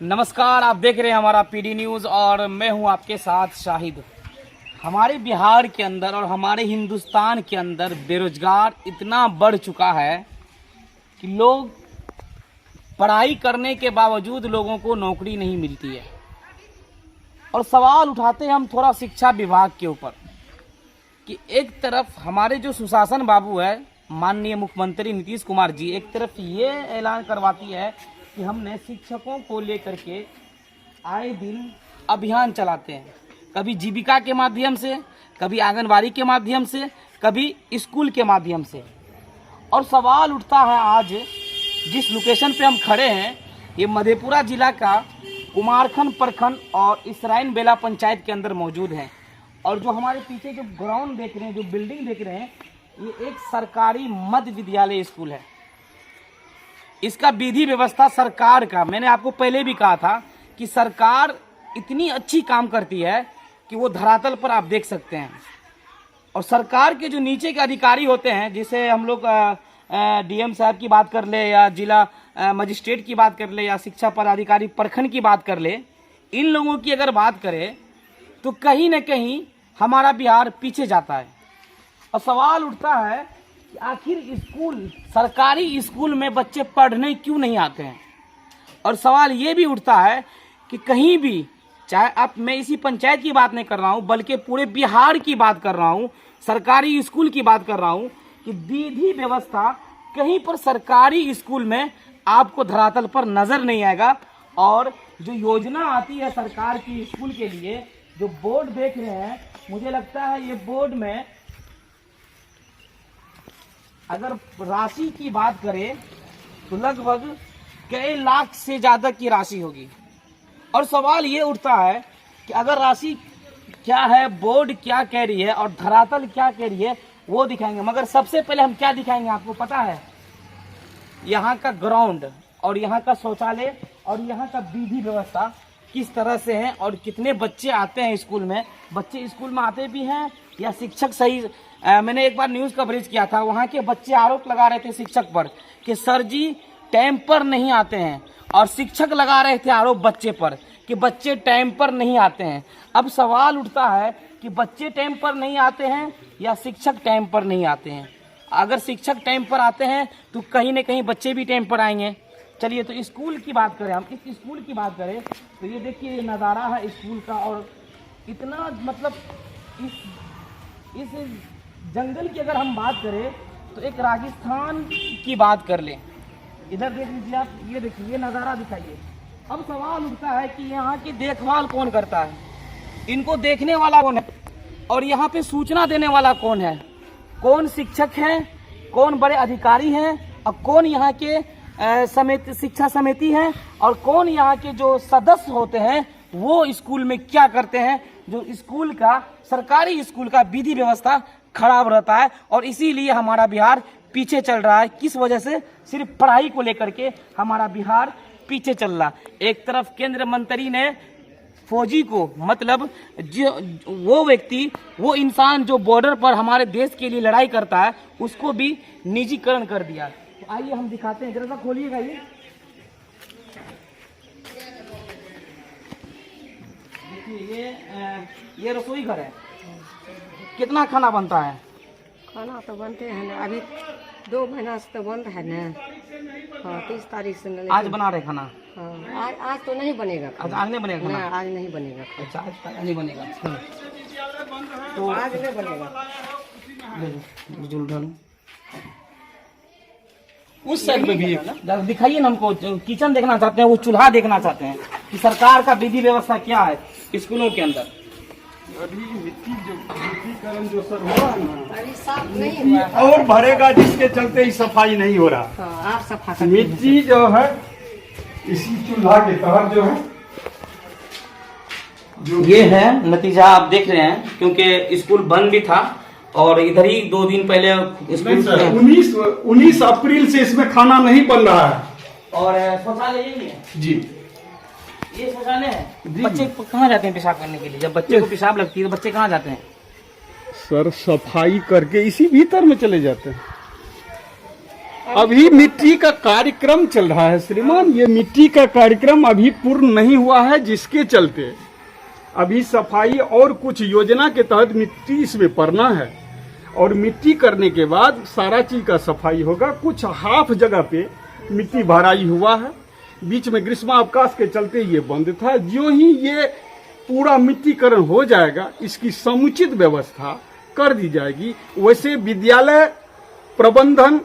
नमस्कार, आप देख रहे हैं हमारा पीडी न्यूज़ और मैं हूं आपके साथ शाहिद। हमारे बिहार के अंदर और हमारे हिंदुस्तान के अंदर बेरोजगार इतना बढ़ चुका है कि लोग पढ़ाई करने के बावजूद लोगों को नौकरी नहीं मिलती है। और सवाल उठाते हैं हम थोड़ा शिक्षा विभाग के ऊपर कि एक तरफ हमारे जो सुशासन बाबू है माननीय मुख्यमंत्री नीतीश कुमार जी एक तरफ ये ऐलान करवाती है कि हमने शिक्षकों को लेकर के आए दिन अभियान चलाते हैं, कभी जीविका के माध्यम से, कभी आंगनबाड़ी के माध्यम से, कभी स्कूल के माध्यम से। और सवाल उठता है आज जिस लोकेशन पे हम खड़े हैं ये मधेपुरा जिला का कुमारखंड प्रखंड और इसराइन बेला पंचायत के अंदर मौजूद है। और जो हमारे पीछे जो ग्राउंड देख रहे हैं, जो बिल्डिंग देख रहे हैं, ये एक सरकारी मध्य विद्यालय स्कूल है। इसका विधि व्यवस्था सरकार का, मैंने आपको पहले भी कहा था कि सरकार इतनी अच्छी काम करती है कि वो धरातल पर आप देख सकते हैं। और सरकार के जो नीचे के अधिकारी होते हैं, जिसे हम लोग डीएम साहब की बात कर ले या जिला मजिस्ट्रेट की बात कर ले या शिक्षा पदाधिकारी प्रखंड की बात कर ले, इन लोगों की अगर बात करें तो कहीं न कहीं हमारा बिहार पीछे जाता है। और सवाल उठता है कि आखिर स्कूल, सरकारी स्कूल में बच्चे पढ़ने क्यों नहीं आते हैं। और सवाल ये भी उठता है कि कहीं भी, चाहे अब मैं इसी पंचायत की बात नहीं कर रहा हूँ बल्कि पूरे बिहार की बात कर रहा हूँ, सरकारी स्कूल की बात कर रहा हूँ, कि विधि व्यवस्था कहीं पर सरकारी स्कूल में आपको धरातल पर नजर नहीं आएगा। और जो योजना आती है सरकार की स्कूल के लिए, जो बोर्ड देख रहे हैं, मुझे लगता है ये बोर्ड में अगर राशि की बात करें तो लगभग कई लाख से ज्यादा की राशि होगी। और सवाल ये उठता है कि अगर राशि क्या है, बोर्ड क्या कह रही है और धरातल क्या कह रही है, वो दिखाएंगे। मगर सबसे पहले हम क्या दिखाएंगे आपको पता है? यहाँ का ग्राउंड और यहाँ का शौचालय और यहाँ का विधि व्यवस्था किस तरह से है और कितने बच्चे आते हैं स्कूल में, बच्चे स्कूल में आते भी हैं या शिक्षक सही। मैंने एक बार न्यूज़ कवरेज किया था, वहाँ के बच्चे आरोप लगा रहे थे शिक्षक पर कि सर जी टाइम पर नहीं आते हैं, और शिक्षक लगा रहे थे आरोप बच्चे पर कि बच्चे टाइम पर नहीं आते हैं। अब सवाल उठता है कि बच्चे टाइम पर नहीं आते हैं या शिक्षक टाइम पर नहीं आते हैं। अगर शिक्षक टाइम पर आते हैं तो कहीं न कहीं बच्चे भी टाइम पर आएंगे। चलिए, तो स्कूल की बात करें, हम इस स्कूल की बात करें तो ये देखिए ये नज़ारा है स्कूल का। और इतना मतलब इस जंगल की अगर हम बात करें तो एक राजस्थान की बात कर लें। इधर देख लीजिए आप, ये देखिए ये नज़ारा दिखाइए। अब सवाल उठता है कि यहाँ की देखभाल कौन करता है, इनको देखने वाला कौन है, और यहाँ पे सूचना देने वाला कौन है, कौन शिक्षक हैं, कौन बड़े अधिकारी हैं, और कौन यहाँ के समिति, शिक्षा समिति है, और कौन यहाँ के जो सदस्य होते हैं वो स्कूल में क्या करते हैं। जो स्कूल का, सरकारी स्कूल का विधि व्यवस्था खराब रहता है और इसीलिए हमारा बिहार पीछे चल रहा है। किस वजह से? सिर्फ पढ़ाई को लेकर के हमारा बिहार पीछे चल रहा। एक तरफ केंद्र मंत्री ने फौजी को, मतलब जो वो व्यक्ति, वो इंसान जो बॉर्डर पर हमारे देश के लिए लड़ाई करता है, उसको भी निजीकरण कर दिया। तो आइए हम दिखाते हैं, जरा सा खोलिएगा। ये देखिए ये रसोई घर है। कितना खाना बनता है? खाना तो बनते हैं ना, अभी 2 महीना से तो बंद है ना। हाँ, 30 तारीख से। आज बना रहे खाना? हाँ, आज तो नहीं बनेगा। आज नहीं बनेगा खाना? आज नहीं बनेगा। अच्छा, आज नहीं बनेगा। तो आज नहीं बनेगा। उस साइड में भी दिखाइए ना हमको, किचन देखना चाहते हैं, वो चूल्हा देखना चाहते हैं कि सरकार का विधि व्यवस्था क्या है स्कूलों के अंदर। अभी मिट्टीकरण जो सर हुआ है ना, अभी साफ नहीं हुआ और भरेगा, जिसके चलते ही सफाई नहीं हो रहा। हाँ, आप सफा कर मिट्टी जो है इसी चूल्हा के तहत जो है, ये है नतीजा आप देख रहे हैं, क्योंकि स्कूल बंद भी था और इधर ही 2 दिन पहले स्कूल 19 अप्रैल से इसमें खाना नहीं बन रहा है। और शौचालय यही है जी, ये शौचालय है। बच्चे कहाँ जाते हैं पेशाब करने के लिए? जब बच्चे को पेशाब लगती है तो बच्चे कहाँ जाते हैं? सर सफाई करके इसी भीतर में चले जाते हैं। अभी मिट्टी का कार्यक्रम चल रहा है श्रीमान। ये मिट्टी का कार्यक्रम अभी पूर्ण नहीं हुआ है, जिसके चलते अभी सफाई और कुछ योजना के तहत मिट्टी इसमें भरना है और मिट्टी करने के बाद सारा चीज का सफाई होगा। कुछ हाफ जगह पे मिट्टी भराई हुआ है, बीच में ग्रीष्मावकाश के चलते ये बंद था। जो ही ये पूरा मिट्टीकरण हो जाएगा, इसकी समुचित व्यवस्था कर दी जाएगी। वैसे विद्यालय प्रबंधन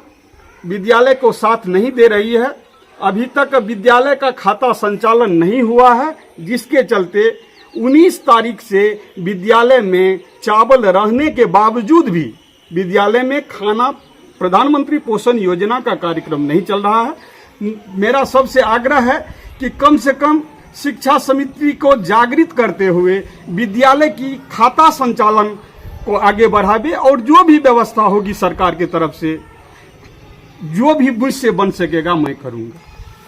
विद्यालय को साथ नहीं दे रही है, अभी तक विद्यालय का खाता संचालन नहीं हुआ है, जिसके चलते 19 तारीख से विद्यालय में चावल रहने के बावजूद भी विद्यालय में खाना प्रधानमंत्री पोषण योजना का कार्यक्रम नहीं चल रहा है। मेरा सबसे आग्रह है कि कम से कम शिक्षा समिति को जागृत करते हुए विद्यालय की खाता संचालन को आगे बढ़ावे और जो भी व्यवस्था होगी सरकार की तरफ से, जो भी मुझसे बन सकेगा मैं करूंगा।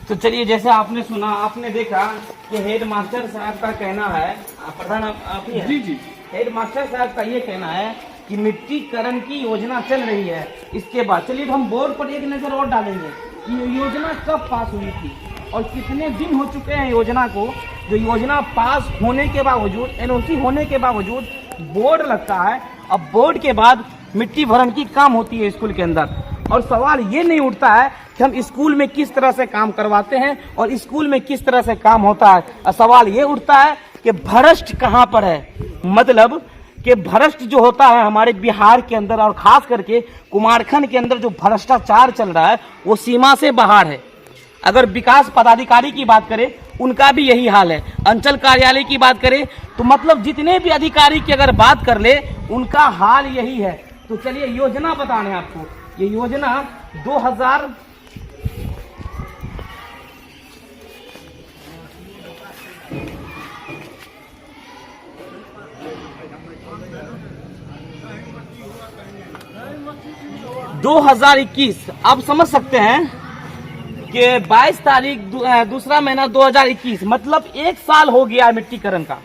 तो चलिए, जैसे आपने सुना, आपने देखा कि हेड मास्टर साहब का कहना है, प्रधान आप ही हैं? जी जी, हेड मास्टर साहब का ये कहना है कि मिट्टीकरण की योजना चल रही है। इसके बाद चलिए हम बोर्ड पर एक नजर और डालेंगे कि ये योजना कब पास हुई थी और कितने दिन हो चुके हैं योजना को। जो योजना पास होने के बावजूद, एनओसी होने के बावजूद बोर्ड लगता है। अब बोर्ड के बाद मिट्टी भरण की काम होती है स्कूल के अंदर, और सवाल ये नहीं उठता है कि हम स्कूल में किस तरह से काम करवाते हैं और स्कूल में किस तरह से काम होता है। और सवाल ये उठता है कि भ्रष्ट कहाँ पर है। मतलब कि भ्रष्ट जो होता है हमारे बिहार के अंदर और खास करके कुमारखंड के अंदर जो भ्रष्टाचार चल रहा है वो सीमा से बाहर है। अगर विकास पदाधिकारी की बात करें, उनका भी यही हाल है। अंचल कार्यालय की बात करें तो मतलब जितने भी अधिकारी की अगर बात कर ले, उनका हाल यही है। तो चलिए योजना बताने आपको, ये योजना 2021 आप समझ सकते हैं कि 22 तारीख दूसरा महीना 2021, मतलब 1 साल हो गया मिट्टीकरण का।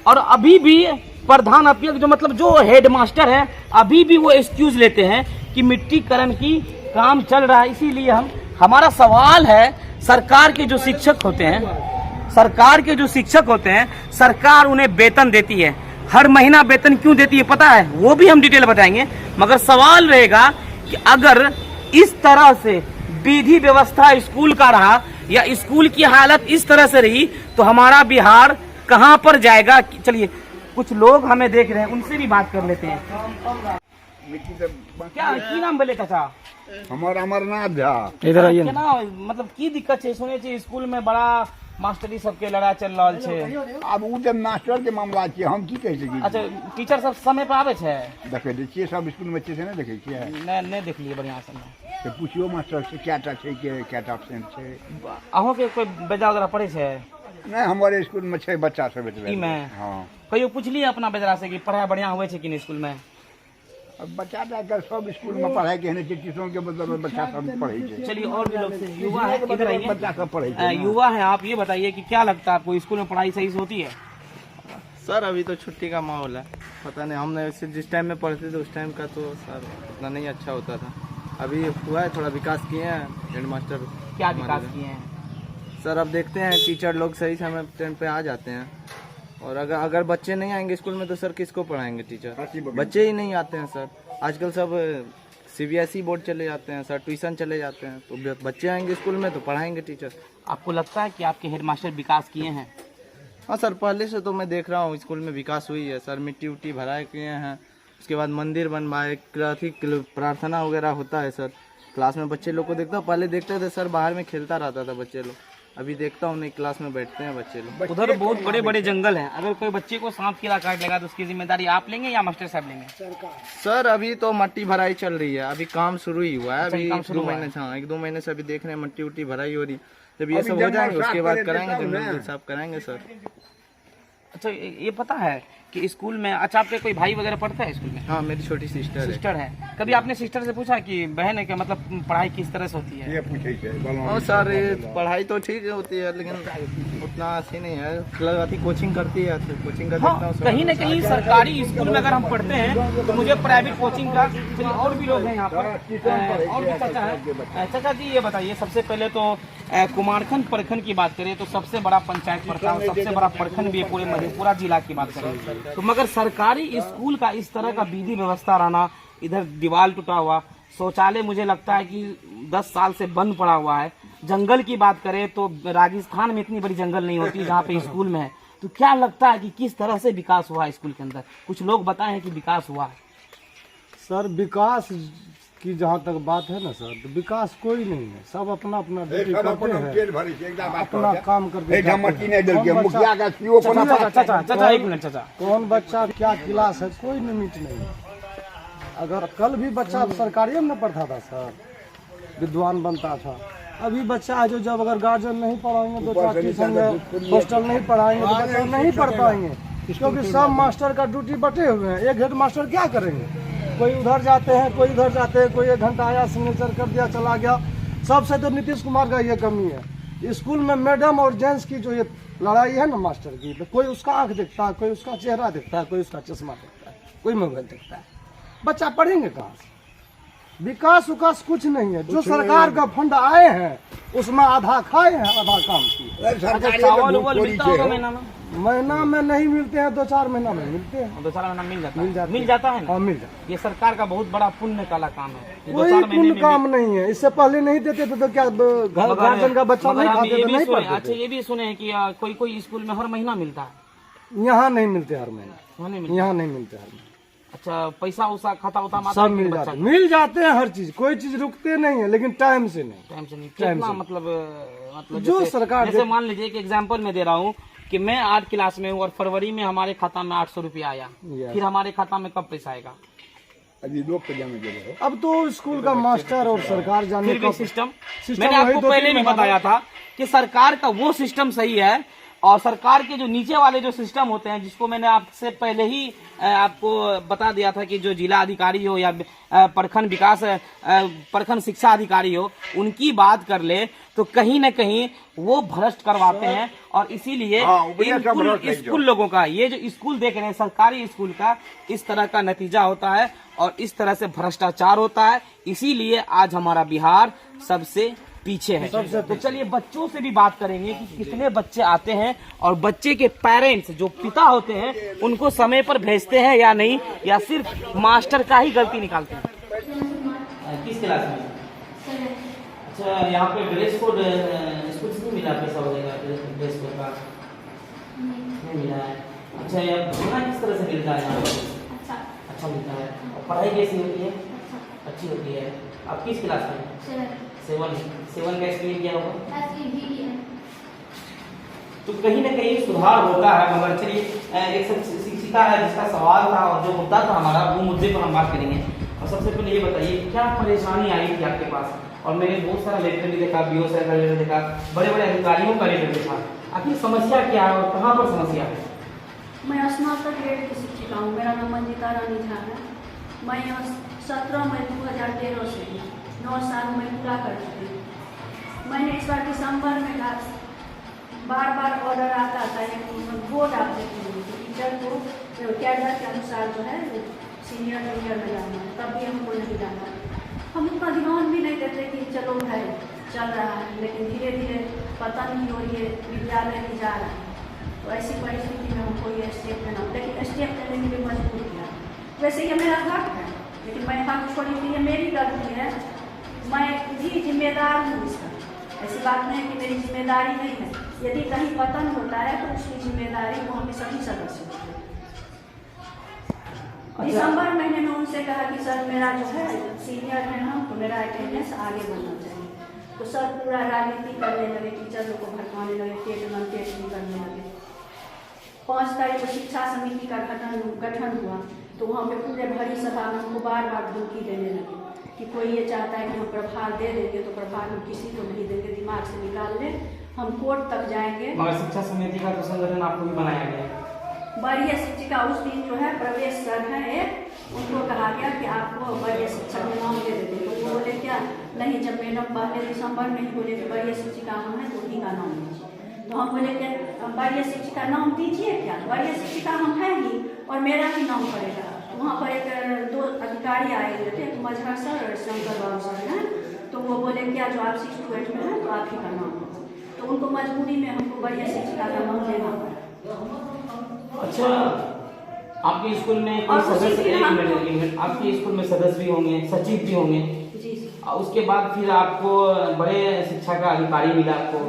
और अभी भी प्रधान अध्यक्ष जो मतलब जो हेड मास्टर है, अभी भी वो एक्सक्यूज लेते हैं कि मिट्टीकरण की काम चल रहा है। इसीलिए हमारा सवाल है, सरकार के जो शिक्षक होते हैं, सरकार उन्हें वेतन देती है। हर महीना वेतन क्यों देती है पता है, वो भी हम डिटेल बताएंगे। मगर सवाल रहेगा कि अगर इस तरह से विधि व्यवस्था स्कूल का रहा या स्कूल की हालत इस तरह से रही तो हमारा बिहार कहां पर जाएगा। चलिए कुछ लोग हमें देख रहे हैं, उनसे भी बात कर लेते हैं। क्या की नाम बोले चाचा? हमारा अमरनाथ झा। इधर आइए क्या ना, मतलब की दिक्कत है? सुने छी स्कूल में बड़ा मास्टरी सबके लड़ाई चल रहा है। अब उ तो मास्टर के मामला छै, हम की कह सकी। अच्छा, टीचर सब समय पर आवे छै? देखे दै छियै सब स्कूल में अच्छे से नहीं देखे छियै। नहीं देखलिए बढ़िया से। तो पूछियो मास्टर से कैटा छै के कैटा एब्सेंट छै। अहों के कोई बेजा वगैरह पड़े छै? नहीं, हमारे स्कूल में छै बच्चा सब एतबे। ई में? हां। कहियो पूछलिए अपना बेजरा से कि पढ़ाई बढ़िया होवे छै कि नहीं स्कूल में? अब बच्चा जाकर सब स्कूल में पढ़ाई के ट्यूशन के मतलब बच्चा सब पढ़े छै। चलिए और भी लोग से युवा है, इधर आइए। बच्चा सब पढ़े छै। युवा है, आप ये बताइए कि क्या लगता है आपको, स्कूल में पढ़ाई सही से होती है? सर अभी तो छुट्टी का माहौल है, पता नहीं। हमने जिस टाइम में पढ़ते थे उस टाइम का तो सर उतना नहीं अच्छा होता था। अभी हुआ है, थोड़ा विकास किए हैं हेड मास्टर। क्या विकास किए हैं सर? अब देखते हैं टीचर लोग सही समय टाइम पे आ जाते हैं, और अगर बच्चे नहीं आएंगे स्कूल में तो सर किसको पढ़ाएंगे टीचर? बच्चे ही नहीं आते हैं सर। आजकल सब CBSE बोर्ड चले जाते हैं सर, ट्यूशन चले जाते हैं, तो बच्चे आएंगे स्कूल में तो पढ़ाएंगे टीचर। आपको लगता है कि आपके हेडमास्टर विकास किए हैं? हाँ सर, पहले से तो मैं देख रहा हूँ स्कूल में विकास हुई है सर। मिट्टी उट्टी भराए किए हैं, उसके बाद मंदिर बनवाए, प्रार्थना वगैरह होता है सर। क्लास में बच्चे लोग को देखता हूँ, पहले देखते थे सर बाहर में खेलता रहता था बच्चे लोग, अभी देखता हूँ नहीं क्लास में बैठते हैं बच्चे लोग। उधर बहुत बड़े बड़े जंगल हैं, अगर कोई बच्चे को सांप कीड़ा काट लेगा तो उसकी जिम्मेदारी आप लेंगे या मास्टर साहब लेंगे? सर अभी तो मट्टी भराई चल रही है, अभी काम शुरू ही हुआ है। अभी काम शुरू 2 महीने से, हाँ 1-2 महीने से अभी देख रहे हैं मट्टी उट्टी भराई हो रही। जब ये सब हो जाएंगे उसके बाद कराएंगे, जंगल साफ कराएंगे सर। अच्छा, ये पता है कि स्कूल में, अच्छा आपके कोई भाई वगैरह पढ़ता है स्कूल में? हाँ, मेरी छोटी सिस्टर है। सिस्टर है। कभी आपने सिस्टर से पूछा कि बहन है क्या, मतलब पढ़ाई किस तरह से होती है? ये पूछे और सर पढ़ाई तो ठीक होती है लेकिन उतना अच्छी नहीं है, अभी कोचिंग करती है, कोचिंग का हाँ, देखता हूँ। कहीं ना कहीं सरकारी स्कूल में अगर हम पढ़ते हैं तो मुझे प्राइवेट कोचिंग का, चलिए और भी लोग हैं यहाँ पर, और भी चाचा है। चाचा जी ये बताइए, सबसे पहले तो कुमारखंड प्रखंड की बात करें तो सबसे बड़ा पंचायत प्रखंड, सबसे बड़ा प्रखंड भी है पूरे मधेपुरा जिला की बात करें तो, मगर सरकारी स्कूल का इस तरह का विधि व्यवस्था रहना, इधर दीवार टूटा हुआ, शौचालय मुझे लगता है कि 10 साल से बंद पड़ा हुआ है। जंगल की बात करें तो राजस्थान में इतनी बड़ी जंगल नहीं होती जहाँ पे स्कूल में है। तो क्या लगता है कि किस तरह से विकास हुआ है स्कूल के अंदर? कुछ लोग बताए हैं कि विकास हुआ है। सर विकास की जहाँ तक बात है ना सर, तो विकास कोई नहीं है, सब अपना अपना ड्यूटी करते हैं, अपना काम करते चाचा एक मिनट चाचा, कौन बच्चा क्या क्लास है कोई लिमिट नहीं है। अगर कल भी बच्चा सरकारी में पढ़ता था सर, विद्वान बनता था। अभी बच्चा है जो जब अगर गार्जियन नहीं पढ़ाएंगे, दो चार ट्यूशन हॉस्टल नहीं पढ़ाएंगे तो बच्चा नहीं पढ़ पाएंगे, क्योंकि सब मास्टर का ड्यूटी बटे हुए हैं। एक हेड मास्टर क्या करेंगे, कोई उधर जाते हैं, कोई उधर जाते हैं, कोई 1 घंटा आया सिग्नेचर कर दिया चला गया। सबसे तो नीतीश कुमार का ये कमी है। स्कूल में मैडम और जेंट्स की जो ये लड़ाई है ना मास्टर की, तो कोई उसका आंख देखता है, कोई उसका चेहरा देखता है, कोई उसका चश्मा देखता है, कोई मोबाइल देखता है। बच्चा पढ़ेंगे कहाँ से? विकास उकास कुछ नहीं है। जो सरकार का फंड आए हैं उसमें आधा खाए हैं, आधा काम किए। चावल उवल मिलता होगा महीना में? महीना में नहीं मिलते हैं, 2-4 महीना में मिलते हैं। 2-4 महीना मिल जाता है, मिल जाता है ना? हाँ मिल जाता है। ये सरकार का बहुत बड़ा पुण्य काला काम है। कोई पुण्य काम नहीं है। इससे पहले नहीं देते थे तो क्या गार्जियन का बच्चा नहीं खाते थे, नहीं पढ़ते? अच्छा ये भी सुने हैं कि कोई कोई स्कूल में हर महीना मिलता है। यहाँ नहीं मिलते हर महीना, यहाँ नहीं मिलता। यहाँ नहीं मिलते हर महीना। अच्छा पैसा उसा खाता उता सब मिल जाते हैं, हर चीज, कोई चीज रुकते नहीं है, लेकिन टाइम से नहीं। टाइम से नहीं, कितना मतलब जो सरकार जैसे मान लीजिए एक एग्जांपल में दे रहा हूँ कि मैं 8 क्लास में हूँ और फरवरी में हमारे खाता में 800 रुपया आया, फिर हमारे खाता में कब पैसा आएगा? अभी लोग के जाने के लिए अब तो स्कूल का मास्टर और सरकार जाने फिर का भी सिस्टम मैंने आपको पहले भी बताया था कि सरकार का वो सिस्टम सही है, और सरकार के जो नीचे वाले जो सिस्टम होते हैं, जिसको मैंने आपसे पहले ही आपको बता दिया था कि जो जिला अधिकारी हो या प्रखंड विकास प्रखंड शिक्षा अधिकारी हो, उनकी बात कर ले तो कहीं न कहीं वो भ्रष्ट करवाते हैं। और इसीलिए स्कूल लोगों का, ये जो स्कूल देख रहे हैं सरकारी स्कूल का, इस तरह का नतीजा होता है और इस तरह से भ्रष्टाचार होता है। इसीलिए आज हमारा बिहार सबसे पीछे है। तो चलिए बच्चों से भी बात करेंगे कि कितने बच्चे आते हैं और बच्चे के पेरेंट्स जो पिता होते हैं उनको समय पर भेजते हैं या नहीं, या सिर्फ मास्टर का ही गलती निकालते हैं। किस क्लास में? अच्छा यहाँ पे ड्रेस कोड स्कूल से नहीं मिला, पैसा वगैरह ड्रेस कोड का नहीं मिला है? अच्छा ये खाना किस तरह से मिलता है यहाँ पे? अच्छा मिलता है। और पढ़ाई कैसी होती है? अच्छी होती है। आप किस क्लास में? 7 का एक्सपीरियंस किया होगा तो कहीं ना कहीं सुधार होता है। मगर चलिए एक शिक्षिका है जिसका सवाल था और जो मुद्दा था हमारा, वो मुद्दे पर हम बात करेंगे। और सबसे पहले ये बताइए क्या परेशानी आई थी आपके पास? और मैंने बहुत सारा लेटर भी देखा, बीओ साहब का लेटर देखा, बड़े बड़े अधिकारियों का लेटर देखा। आखिर समस्या क्या है और कहाँ पर समस्या है? मैं स्नातक ग्रेड की शिक्षिका हूँ। मेरा नाम मंजिता रानी झा है। मैं 17 मई 2013 से 9 साल में पूरा कर चुकी हूँ। मैंने इस बार दिसंबर में बार ऑर्डर आता था, बोर्ड आप देते हैं टीचर को कैडर के अनुसार जो है सीनियर जूनियर में जाना है, तब भी हमको नहीं जाना। हम उतना ध्यान भी नहीं देते कि चलो है चल रहा है, लेकिन धीरे धीरे पता नहीं हो ये विद्यालय में जा रहा है। तो ऐसी परिस्थिति में हमको ये स्टेप लेना, लेकिन स्टेप लेने के लिए मजबूर किया। वैसे ये मेरा हक है, लेकिन मैं हक छोड़ी थी, ये मेरी गलती है, मैं भी जिम्मेदार हूँ इसका। ऐसी बात नहीं है कि मेरी जिम्मेदारी नहीं है। यदि कहीं पतन होता है तो उसकी जिम्मेदारी वो हमें सभी सदस्य होते हैं। दिसंबर महीने में उनसे कहा कि सर मेरा जो है सीनियर है ना, तो मेरा अटेंडेंस आगे बढ़ना चाहिए। तो सर पूरा राजनीति करने लगे, टीचर लोग को भटकाने लगे, टेट भी करने लगे। 5 तारीख को शिक्षा समिति का गठन हुआ, तो वहाँ पे पूरे भरी सभा में हमको बार धमकी देने लगे कि कोई ये चाहता है कि हम प्रभार दे देंगे तो प्रभार हम किसी को नहीं देंगे, दिमाग से निकाल लें, हम कोर्ट तक जाएंगे। मगर शिक्षा समिति का तो संगठन आपको भी बनाया गया है। वरीय शिक्षिका उस दिन जो है प्रवेश सर है एक, उनको कहा गया कि आपको वरीय शिक्षक में नाम दे देते। तो वो बोले क्या नहीं, जब मैडम पहले दिसंबर में ही बोले कि वरीय शिक्षिका हम हैं तो उन्हीं का नाम दीजिए। तो हम बोले कि वरीय शिक्षिका नाम दीजिए क्या, वरीय शिक्षिका हम हैं ही और मेरा ही नाम पड़ेगा। तो वहाँ पर एक 2 अधिकारी आए हुए थे, एक मजहर सर और शंकर बाबू सर हैं। तो वो बोले क्या जो आप 6 to 8 में हैं तो आप ही का नाम हो। तो उनको मजबूरी में हमको वरीय शिक्षिका का नाम लेना पड़ा। अच्छा, आपके स्कूल में कोई सदस्य, एक मिनट, आपके स्कूल में सदस्य भी होंगे, सचिव भी होंगे जी। उसके बाद फिर आपको बड़े शिक्षा का अधिकारी मिला आपको,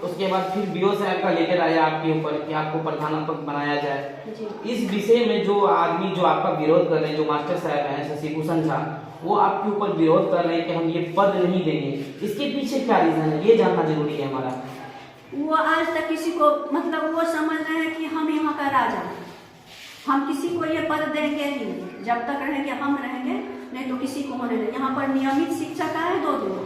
उसके बाद फिर बीओ साहब का लेटर आया आपके ऊपर कि आपको प्रधानाध्यापक बनाया जाए। इस विषय में जो आदमी जो आपका विरोध कर रहे हैं, जो मास्टर साहब हैं शशि भूषण झा, वो आपके ऊपर विरोध कर रहे हैं कि हम ये पद नहीं देंगे, इसके पीछे क्या रीजन है, ये जानना जरूरी है हमारा। वो आज तक किसी को मतलब वो समझ रहे हैं कि हम यहाँ का राजा हैं, हम किसी को ये पद देंगे ही नहीं, जब तक रहेंगे हम रहेंगे, नहीं तो किसी को होने नहीं। यहाँ पर नियमित शिक्षक आए 2 दिन,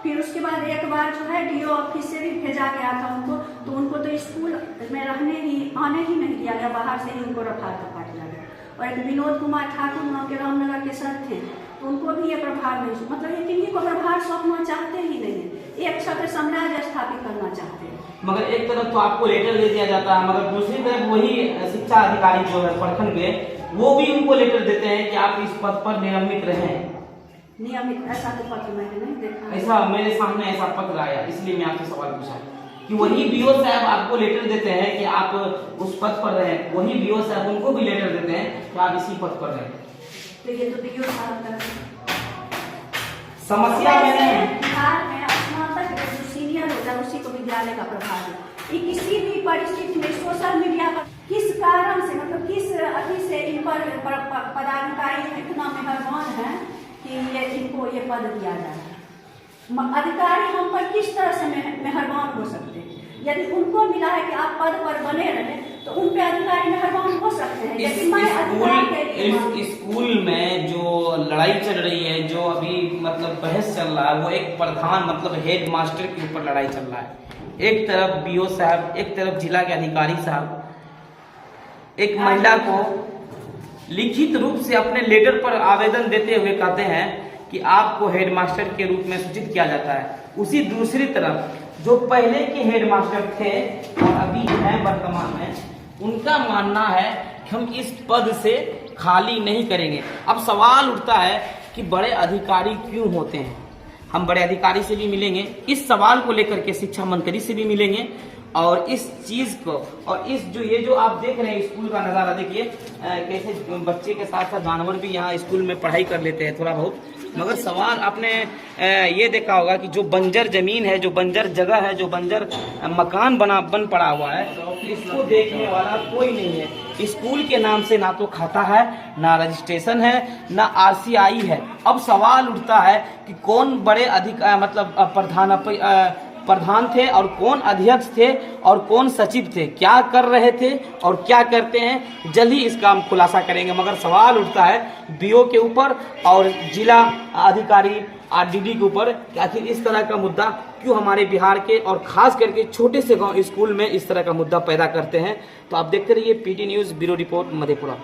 फिर उसके बाद एक बार जो है डीओ ऑफिस से भी भेजा गया था उनको, तो उनको तो स्कूल में आने ही नहीं दिया गया, बाहर से ही उनको रखा था दिया गया। और एक विनोद कुमार ठाकुर नाम के रामनगर के सर थे, तो उनको भी ये प्रभार नहीं, मतलब ये किन्हीं को प्रभार सौंपना चाहते ही नहीं है, एक छत्र साम्राज्य स्थापित करना चाहते हैं। मगर एक तरफ तो आपको लेटर दे दिया जाता है, मगर दूसरी तरफ वही शिक्षा अधिकारी जो है प्रखंड के, वो भी उनको लेटर देते हैं कि आप इस पद पर नियमित रहें। नियमित ऐसा तो पत्र मैंने नहीं देखा, ऐसा मेरे सामने ऐसा पत्र आया, इसलिए मैं आपसे सवाल पूछा कि वही बीओ साहब आपको लेटर देते हैं कि आप उस पद पर रहें, वही बीओ साहब उनको भी लेटर देते हैं कि आप इसी पद पर रहें। तो ये तो बीओ साहब का समस्या मैंने बिहार में स्नातक जो सीनियर होता है उसी को विद्यालय का प्रभार है। ये किसी भी परिस्थिति में सोशल मीडिया पर किस कारण से, मतलब किस अति से इन पर पदाधिकारी इतना मेहरबान है कि ये इनको ये पद दिया जा रहा है। अधिकारी हम पर किस तरह से मेहरबान हो सकते हैं? यदि उनको मिला है कि आप पद पर बने रहे तो उन पे अधिकारी मेहरबान हो सकते हैं। स्कूल में जो लड़ाई चल रही है, जो अभी मतलब बहस चल रहा है, वो एक प्रधान मतलब हेड मास्टर के ऊपर लड़ाई चल रहा है। एक तरफ बीओ साहब, एक तरफ जिला के अधिकारी साहब एक महिला को लिखित रूप से अपने लेटर पर आवेदन देते हुए कहते हैं कि आपको हेडमास्टर के रूप में सूचित किया जाता है। उसी दूसरी तरफ जो पहले के हेडमास्टर थे और अभी हैं वर्तमान में, उनका मानना है कि हम इस पद से खाली नहीं करेंगे। अब सवाल उठता है कि बड़े अधिकारी क्यों होते हैं? हम बड़े अधिकारी से भी मिलेंगे, इस सवाल को लेकर के शिक्षा मंत्री से भी मिलेंगे, और इस चीज को और इस जो ये जो आप देख रहे हैं स्कूल का नज़ारा देखिए, कैसे बच्चे के साथ साथ जानवर भी यहाँ स्कूल में पढ़ाई कर लेते हैं थोड़ा बहुत। मगर सवाल आपने ये देखा होगा कि जो बंजर जमीन है, जो बंजर जगह है, जो बंजर मकान बन पड़ा हुआ है, इसको देखने वाला कोई नहीं है। स्कूल के नाम से ना तो खाता है, ना रजिस्ट्रेशन है, ना RCI है। अब सवाल उठता है कि कौन बड़े प्रधान थे और कौन अध्यक्ष थे और कौन सचिव थे, क्या कर रहे थे और क्या करते हैं, जल्द ही इसका हम खुलासा करेंगे। मगर सवाल उठता है बीओ के ऊपर और जिला अधिकारी RDD के ऊपर कि आखिर इस तरह का मुद्दा क्यों हमारे बिहार के और खास करके छोटे से गांव स्कूल में इस तरह का मुद्दा पैदा करते हैं। तो आप देखते रहिए PD news, bureau report, Madhepura.